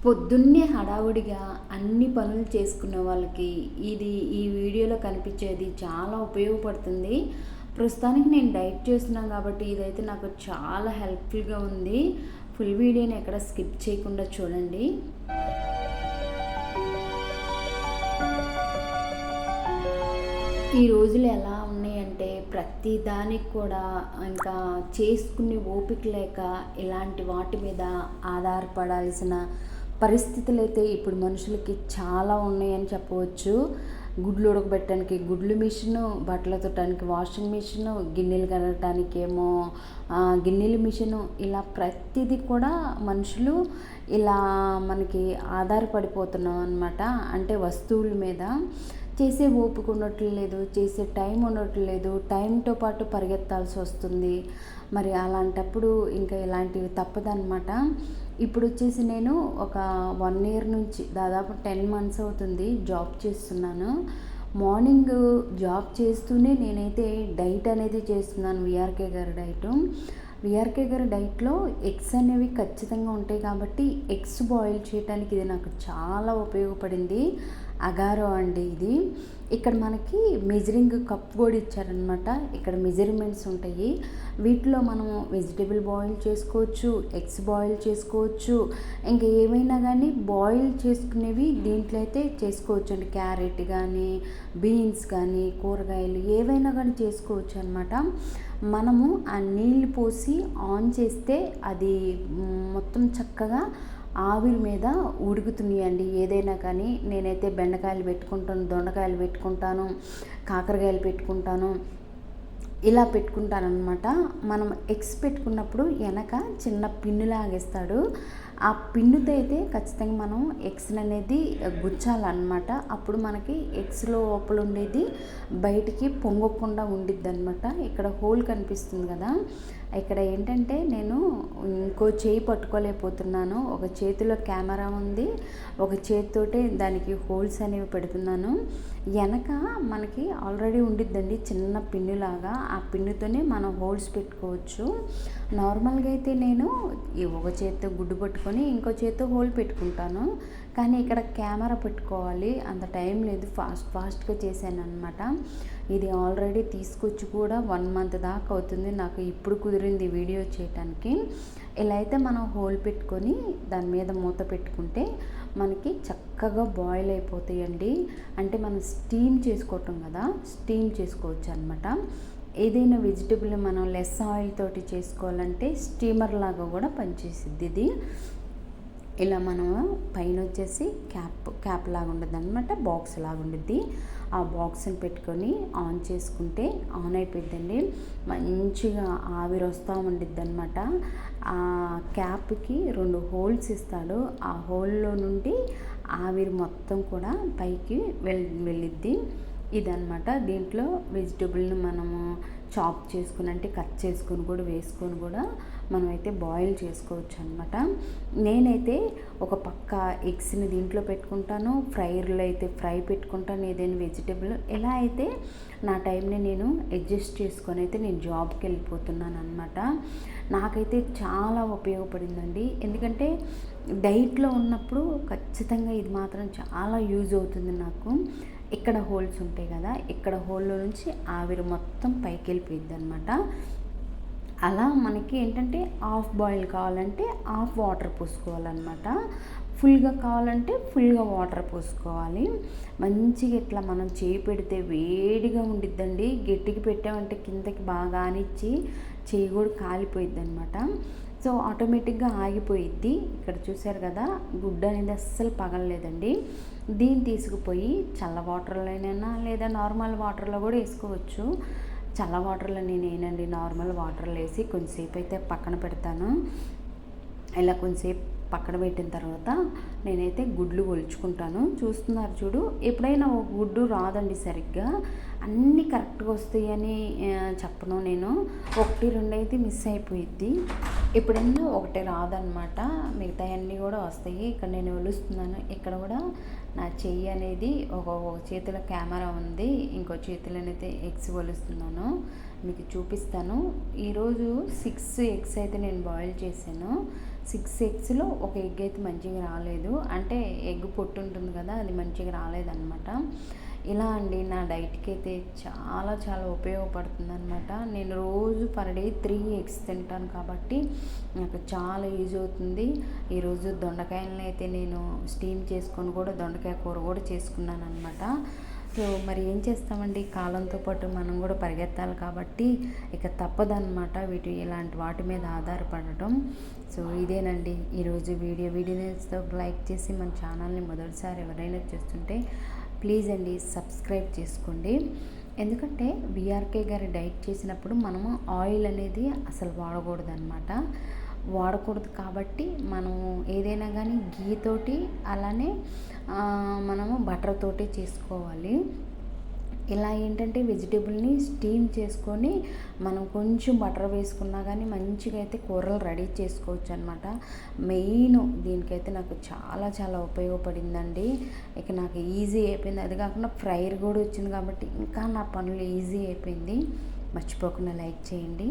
పొద్దున్నే హడావుడిగా అన్ని పనులు చేసుకునే వాళ్ళకి ఈ వీడియోలో కనిపించేది చాలా ఉపయోగపడుతుంది. ప్రస్తుతానికి నేను డైట్ చేస్తున్నాను కాబట్టి ఇదైతే నాకు చాలా హెల్ప్ఫుల్గా ఉంది. ఫుల్ వీడియోని ఎక్కడ స్కిప్ చేయకుండా చూడండి. ఈ రోజులు ఎలా ఉన్నాయంటే ప్రతి దానికి కూడా ఇంకా చేసుకునే ఓపిక లేక ఇలాంటి వాటి మీద ఆధారపడాల్సిన పరిస్థితులు అయితే ఇప్పుడు మనుషులకి చాలా ఉన్నాయని చెప్పవచ్చు. గుడ్లు ఉడకబెట్టడానికి గుడ్లు మిషను, బట్టలు ఉతకడానికి వాషింగ్ మిషను, గిన్నెలు కడగటానికి ఏమో గిన్నెల మిషను, ఇలా ప్రతిదీ కూడా మనుషులు ఇలా మనకి ఆధారపడిపోతున్నాం అన్నమాట. అంటే వస్తువుల మీద చేసే ఓపిక ఉండట్లేదు, చేసే టైం ఉండట్లేదు, టైంతో పాటు పరిగెత్తాల్సి వస్తుంది. మరి అలాంటప్పుడు ఇంకా ఇలాంటివి తప్పదన్నమాట. ఇప్పుడు వచ్చేసి నేను ఒక 1 ఇయర్ నుంచి దాదాపు 10 మంత్స్ అవుతుంది జాబ్ చేస్తున్నాను. మార్నింగ్ జాబ్ చేస్తూనే నేనైతే డైట్ అనేది చేస్తున్నాను, విఆర్కే గారి డైటు. విఆర్కే గారి డైట్లో ఎగ్స్ అనేవి ఖచ్చితంగా ఉంటాయి కాబట్టి ఎగ్స్ బాయిల్ చేయడానికి ఇది నాకు చాలా ఉపయోగపడింది. అగారో అండి ఇది. ఇక్కడ మనకి మెజరింగ్ కప్ కూడా ఇచ్చారనమాట. ఇక్కడ మెజర్మెంట్స్ ఉంటాయి. వీటిలో మనము వెజిటేబుల్ బాయిల్ చేసుకోవచ్చు, ఎగ్స్ బాయిల్ చేసుకోవచ్చు, ఇంకా ఏమైనా కానీ బాయిల్ చేసుకునేవి దీంట్లో అయితే చేసుకోవచ్చు అండి. క్యారెట్ కానీ, బీన్స్ కానీ, కూరగాయలు ఏవైనా కానీ చేసుకోవచ్చు అనమాట. మనము ఆ నీళ్ళు పోసి ఆన్ చేస్తే అది మొత్తం చక్కగా ఆవిరి మీద ఉడుకుతున్నాయండి. ఏదైనా కానీ నేనైతే బెండకాయలు పెట్టుకుంటాను, దొండకాయలు పెట్టుకుంటాను, కాకరకాయలు పెట్టుకుంటాను, ఇలా పెట్టుకుంటానమాట. మనం ఎగ్స్ పెట్టుకున్నప్పుడు వెనక చిన్న పిన్ను లాగేస్తాడు. ఆ పిన్నుతో అయితే ఖచ్చితంగా మనం ఎగ్స్ అనేది గుచ్చాలన్నమాట. అప్పుడు మనకి ఎగ్స్ లోపల ఉండేది బయటికి పొంగకుండా ఉండిద్ది అనమాట. ఇక్కడ హోల్ కనిపిస్తుంది కదా, ఇక్కడ ఏంటంటే నేను ఇంకో చేయి పట్టుకోలేకపోతున్నాను. ఒక చేతిలో కెమెరా ఉంది, ఒక చేతితోటే దానికి హోల్స్ అనేవి పెడుతున్నాను. వెనక మనకి ఆల్రెడీ ఉండిద్దండి చిన్న పిన్నులాగా. ఆ పిన్నుతోనే మనం హోల్స్ పెట్టుకోవచ్చు. నార్మల్గా అయితే నేను ఈ ఒక చేతితో గుడ్డు పట్టుకొని ఇంకో చేతితో హోల్ పెట్టుకుంటాను. కానీ ఇక్కడ కెమెరా పెట్టుకోవాలి, అంత టైం లేదు, ఫాస్ట్గా చేశాను అనమాట. ఇది ఆల్రెడీ తీసుకొచ్చి కూడా 1 మంత్ దాకా అవుతుంది. నాకు ఇప్పుడు కుదిరింది వీడియో చేయటానికి. ఇలా అయితే మనం హోల్ పెట్టుకొని దాని మీద మూత పెట్టుకుంటే మనకి చక్కగా బాయిల్ అయిపోతాయండి. అంటే మనం స్టీమ్ చేసుకోవటం కదా, స్టీమ్ చేసుకోవచ్చు అనమాట. ఏదైనా వెజిటబుల్ మనం లెస్ ఆయిల్ తోటి చేసుకోవాలంటే స్టీమర్ లాగా కూడా పనిచేసిద్ది ఇది. ఇలా మనం పైన వచ్చేసి క్యాప్ లాగా ఉండదు అనమాట, బాక్స్ లాగా ఉండిద్ది. ఆ బాక్స్ని పెట్టుకొని ఆన్ చేసుకుంటే ఆన్ అయిపోద్దండి. మంచిగా ఆవిరి వస్తూ ఉండిద్ది అనమాట. ఆ క్యాప్కి 2 హోల్స్ ఇస్తాడు. ఆ హోల్లో నుండి ఆవిరి మొత్తం కూడా పైకి వెళ్ళిద్ది. ఇదనమాట. దీంట్లో వెజిటబుల్ని మనము చాప్ చేసుకుని అంటే కట్ చేసుకొని కూడా వేసుకొని కూడా మనమైతే బాయిల్ చేసుకోవచ్చు అనమాట. నేనైతే ఒక పక్క ఎగ్స్ని దీంట్లో పెట్టుకుంటాను, ఫ్రైలో అయితే ఫ్రై పెట్టుకుంటాను, ఏదైనా వెజిటబుల్. ఎలా అయితే నా టైంని నేను అడ్జస్ట్ చేసుకొని అయితే నేను జాబ్కి వెళ్ళిపోతున్నాను అనమాట. నాకైతే చాలా ఉపయోగపడిందండి. ఎందుకంటే డైట్లో ఉన్నప్పుడు ఖచ్చితంగా ఇది మాత్రం చాలా యూజ్ అవుతుంది నాకు. ఇక్కడ హోల్స్ ఉంటాయి కదా, ఇక్కడ హోల్లో నుంచి ఆవిరి మొత్తం పైకి వెళ్ళిపోయింది అనమాట. అలా మనకి ఏంటంటే హాఫ్ బాయిల్ కావాలంటే హాఫ్ వాటర్ పోసుకోవాలన్నమాట. ఫుల్గా కావాలంటే ఫుల్గా వాటర్ పోసుకోవాలి. మంచిగా ఇట్లా మనం చేయి పెడితే వేడిగా ఉండిద్దండి. గట్టిగా పెట్టామంటే కిందకి బాగా ఆనిచ్చి చేయి కూడా కాలిపోయిద్ది అనమాట. సో ఆటోమేటిక్గా ఆగిపోయిద్ది. ఇక్కడ చూసారు కదా, గుడ్డ అనేది అస్సలు పగలలేదండి. దీన్ని తీసుకుపోయి చల్ల వాటర్లోనైనా లేదా నార్మల్ వాటర్లో కూడా వేసుకోవచ్చు. చల్ల వాటర్లో నేనేనండి నార్మల్ వాటర్లో వేసి కొంచెంసేపు అయితే పక్కన పెడతాను. ఇలా కొంచెంసేపు పక్కన పెట్టిన తర్వాత నేనైతే గుడ్లు ఒలుచుకుంటాను. చూస్తున్నారు చూడు, ఎప్పుడైనా ఒక గుడ్డు రాదండి సరిగ్గా, అన్నీ కరెక్ట్గా వస్తాయని చెప్పను నేను. 1, 2 అయితే మిస్ అయిపోయిద్ది. ఎప్పుడైనా ఒకటే రాదనమాట, మిగతా అన్నీ కూడా వస్తాయి. ఇక్కడ నేను ఒలుస్తున్నాను. ఇక్కడ కూడా నా చెయ్యి అనేది ఒక చేతిలో కెమెరా ఉంది, ఇంకో చేతిలోనైతే ఎగ్స్ ఒలుస్తున్నాను. మీకు చూపిస్తాను. ఈరోజు 6 ఎగ్స్ అయితే నేను బాయిల్ చేశాను. 6 ఎగ్స్‌లో ఒక ఎగ్ అయితే మంచిగా రాలేదు. అంటే ఎగ్ పొట్టు ఉంటుంది కదా! అది మంచిగా రాలేదనమాట. ఇలా అండి నా డైట్‌కి అయితే చాలా చాలా ఉపయోగపడుతుందనమాట. నేను రోజు పర్ డే 3 ఎగ్స్ తింటాను కాబట్టి నాకు చాలా యూజ్ అవుతుంది. ఈరోజు దొండకాయలని అయితే నేను స్టీమ్ చేసుకొని కూడా దొండకాయ కూర కూడా చేసుకున్నాననమాట. సో మరి ఏం చేస్తామండి, కాలంతో పాటు మనం కూడా పరిగెత్తాలి కాబట్టి ఇక తప్పదనమాట ఇలాంటి వాటి మీద ఆధారపడటం. సో ఇదేనండి ఈరోజు వీడియోతో లైక్ చేసి మన ఛానల్ని మొదటిసారి ఎవరైనా చూస్తుంటే ప్లీజ్ అండి సబ్స్క్రైబ్ చేసుకోండి. ఎందుకంటే బీఆర్కే గారి డైట్ చేసినప్పుడు మనము ఆయిల్ అనేది అసలు వాడకూడదు కాబట్టి మనము ఏదైనా కానీ ఘీ తోటి అలానే మనము బటర్ తోటి చేసుకోవాలి. ఇలా ఏంటంటే వెజిటేబుల్ని స్టీమ్ చేసుకొని మనం కొంచెం బటర్ వేసుకున్నా కానీ మంచిగా అయితే కూరలు రెడీ చేసుకోవచ్చు అనమాట. మెయిన్ దీనికైతే నాకు చాలా చాలా ఉపయోగపడిందండి. ఇక నాకు ఈజీ అయిపోయింది. అది కాకుండా ఫ్రైర్ కూడా వచ్చింది కాబట్టి ఇంకా నా పనులు ఈజీ అయిపోయింది. మర్చిపోకుండా లైక్ చేయండి.